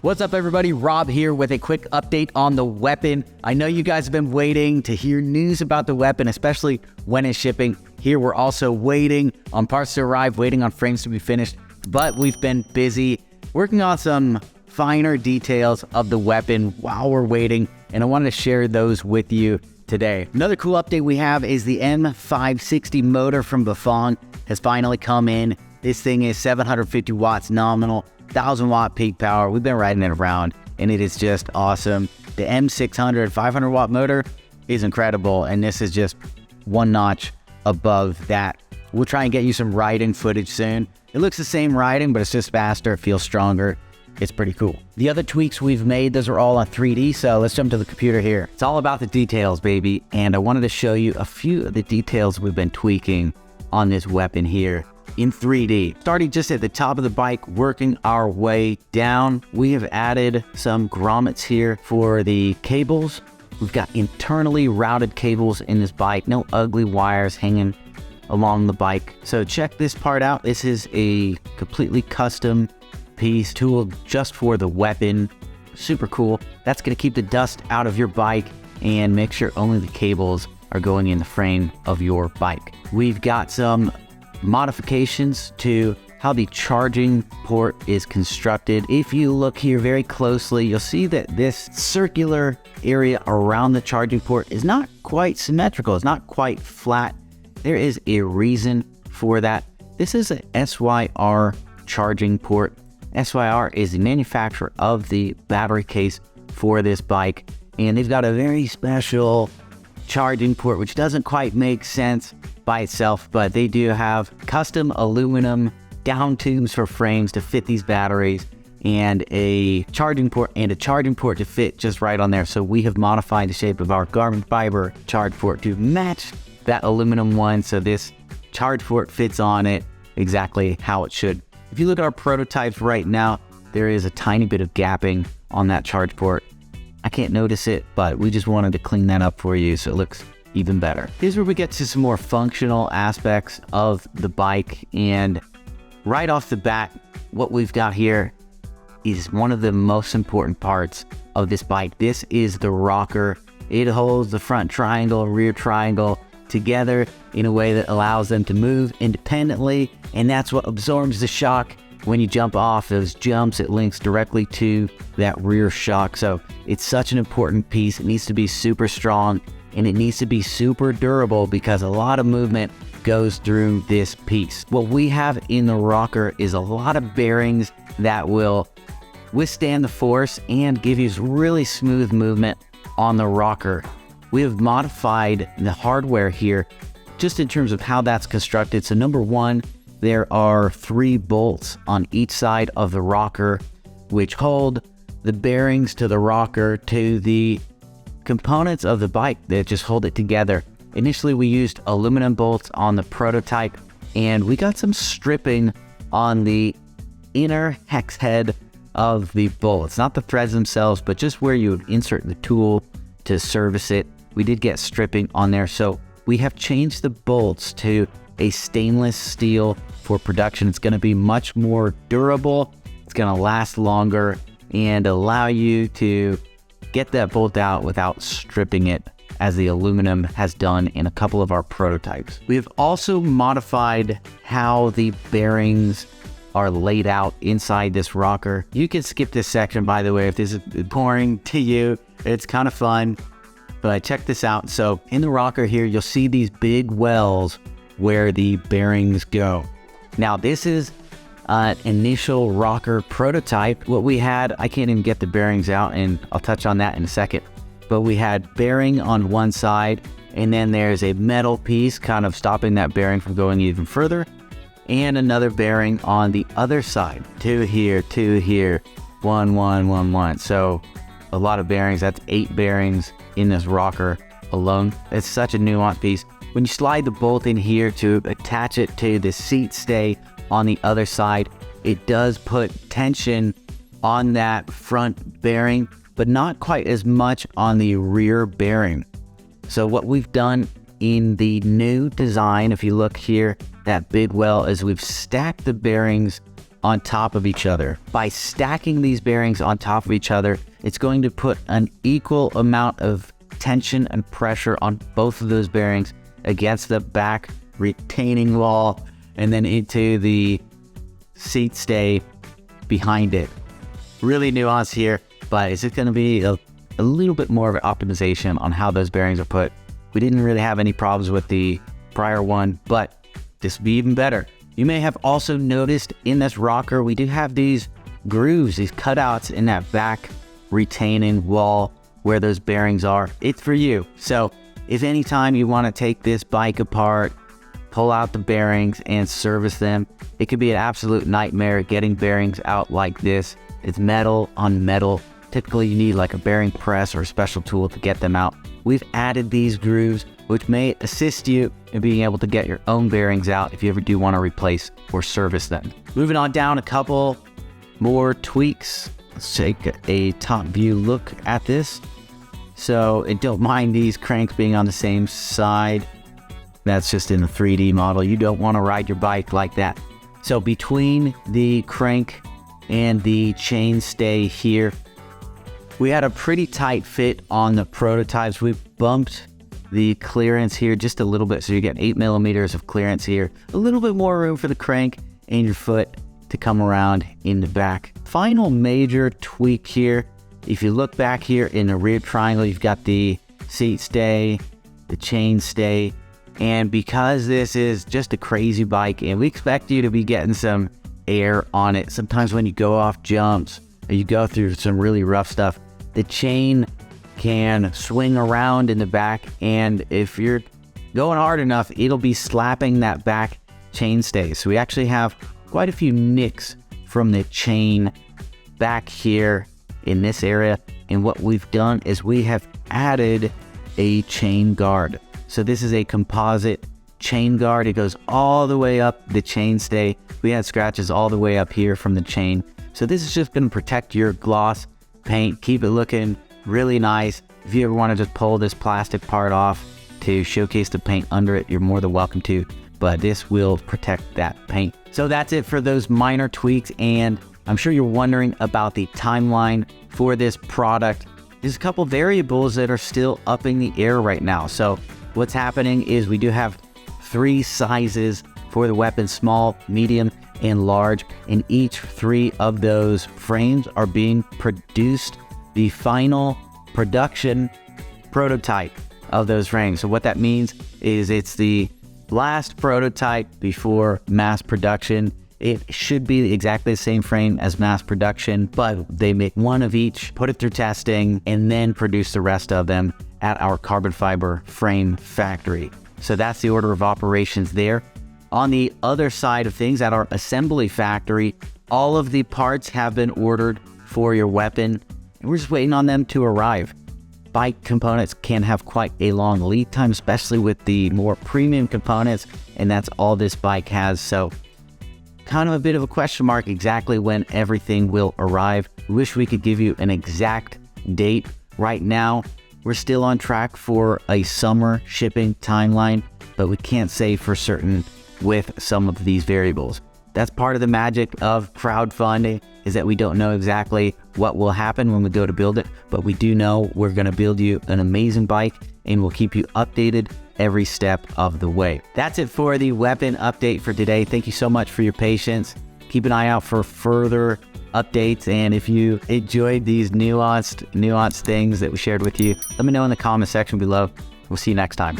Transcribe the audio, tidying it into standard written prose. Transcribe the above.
What's up everybody, Rob here with a quick update on the weapon. I know you guys have been waiting to hear news about the weapon, especially when it's shipping. Here we're also waiting on parts to arrive, waiting on frames to be finished, but we've been busy working on some finer details of the weapon while we're waiting, and I wanted to share those with you today. Another cool update we have is the M560 motor from Bafang has finally come in. This thing is 750 watts nominal, 1000 watt peak power. We've been riding it around and it is just awesome. The M600 500 watt motor is incredible, and this is just one notch above that. We'll try and get you some riding footage soon. It looks the same riding, but it's just faster, it feels stronger. It's pretty cool. The other tweaks we've made, those are all on 3D, so let's jump to the computer here. It's all about the details, baby, and I wanted to show you a few of the details we've been tweaking on this weapon here in 3D. Starting just at the top of the bike, working our way down, we have added some grommets here for the cables. We've got internally routed cables in this bike, no ugly wires hanging along the bike. So check this part out. This is a completely custom piece tool just for the weapon. Super cool. That's going to keep the dust out of your bike and make sure only the cables are going in the frame of your bike. We've got some modifications to how the charging port is constructed. If you look here very closely, you'll see that this circular area around the charging port is not quite symmetrical. It's not quite flat. There is a reason for that. This is a SYR charging port. SYR is the manufacturer of the battery case for this bike, and they've got a very special charging port which doesn't quite make sense by itself, but they do have custom aluminum down tubes for frames to fit these batteries, and a charging port to fit just right on there. So we have modified the shape of our carbon fiber charge port to match that aluminum one, so this charge port fits on it exactly how it should. If you look at our prototypes right now, there is a tiny bit of gapping on that charge port. I can't notice it, but we just wanted to clean that up for you so it looks even better. Here's where we get to some more functional aspects of the bike, and right off the bat, what we've got here is one of the most important parts of this bike. This is the rocker. It holds the front triangle, rear triangle together in a way that allows them to move independently, and that's what absorbs the shock. When you jump off those jumps, it links directly to that rear shock. So it's such an important piece. It needs to be super strong, and it needs to be super durable because a lot of movement goes through this piece. What we have in the rocker is a lot of bearings that will withstand the force and give you really smooth movement on the rocker. We have modified the hardware here just in terms of how that's constructed. So number one, there are 3 bolts on each side of the rocker which hold the bearings to the rocker to the components of the bike that just hold it together. Initially we used aluminum bolts on the prototype, and we got some stripping on the inner hex head of the bolts, not the threads themselves, but just where you would insert the tool to service it. We did get stripping on there, so we have changed the bolts to a stainless steel for production. It's going to be much more durable, it's going to last longer, and allow you to get that bolt out without stripping it, as the aluminum has done in a couple of our prototypes. We have also modified how the bearings are laid out inside this rocker. You can skip this section, by the way, if this is boring to you. It's kind of fun, but check this out. So in the rocker here, you'll see these big wells where the bearings go. Now this is an initial rocker prototype. What we had, I can't even get the bearings out, and I'll touch on that in a second, but we had bearing on one side, and then there's a metal piece kind of stopping that bearing from going even further, and another bearing on the other side. 2 here, 2 here, 1, 1, 1, 1. So a lot of bearings. That's 8 bearings in this rocker alone. It's such a nuanced piece. When you slide the bolt in here to attach it to the seat stay on the other side, it does put tension on that front bearing, but not quite as much on the rear bearing. So what we've done in the new design, if you look here, that big well, is we've stacked the bearings on top of each other. By stacking these bearings on top of each other, it's going to put an equal amount of tension and pressure on both of those bearings against the back retaining wall and then into the seat stay behind it. Really nuanced here, but it's just going to be a little bit more of an optimization on how those bearings are put. We didn't really have any problems with the prior one, but this will be even better. You may have also noticed in this rocker, we do have these grooves, these cutouts in that back retaining wall where those bearings are. It's for you. So if anytime you want to take this bike apart, pull out the bearings and service them, it could be an absolute nightmare getting bearings out like this. It's metal on metal. Typically you need like a bearing press or a special tool to get them out. We've added these grooves, which may assist you in being able to get your own bearings out if you ever do want to replace or service them. Moving on down, a couple more tweaks. Let's take a top view look at this. So, and don't mind these cranks being on the same side. That's just in the 3D model. You don't want to ride your bike like that. So between the crank and the chain stay here, we had a pretty tight fit on the prototypes. We bumped the clearance here just a little bit, so you get 8 millimeters of clearance here. A little bit more room for the crank and your foot to come around in the back. Final major tweak here. If you look back here in the rear triangle, you've got the seat stay, the chain stay, and because this is just a crazy bike and we expect you to be getting some air on it, sometimes when you go off jumps or you go through some really rough stuff, the chain can swing around in the back, and if you're going hard enough, it'll be slapping that back chain stay. So we actually have quite a few nicks from the chain back here in this area, and what we've done is we have added a chain guard. So this is a composite chain guard. It goes all the way up the chain stay. We had scratches all the way up here from the chain. So this is just going to protect your gloss paint, keep it looking really nice. If you ever want to just pull this plastic part off to showcase the paint under it, you're more than welcome to, but this will protect that paint. So that's it for those minor tweaks, and I'm sure you're wondering about the timeline for this product. There's a couple variables that are still up in the air right now. So what's happening is we do have 3 sizes for the weapon: small, medium, and large, and each 3 of those frames are being produced. The final production prototype of those frames. So what that means is it's the last prototype before mass production. It should be exactly the same frame as mass production, but they make one of each, put it through testing, and then produce the rest of them at our carbon fiber frame factory. So that's the order of operations there. On the other side of things, at our assembly factory, all of the parts have been ordered for your weapon, and we're just waiting on them to arrive. Bike components can have quite a long lead time, especially with the more premium components, and that's all this bike has. So kind of a bit of a question mark exactly when everything will arrive. We wish we could give you an exact date. Right now, we're still on track for a summer shipping timeline, but we can't say for certain with some of these variables. That's part of the magic of crowdfunding, is that we don't know exactly what will happen when we go to build it, but we do know we're going to build you an amazing bike, and we'll keep you updated every step of the way. That's it for the weapon update for today. Thank you so much for your patience. Keep an eye out for further updates, and if you enjoyed these nuanced things that we shared with you, let me know in the comment section below. We'll see you next time.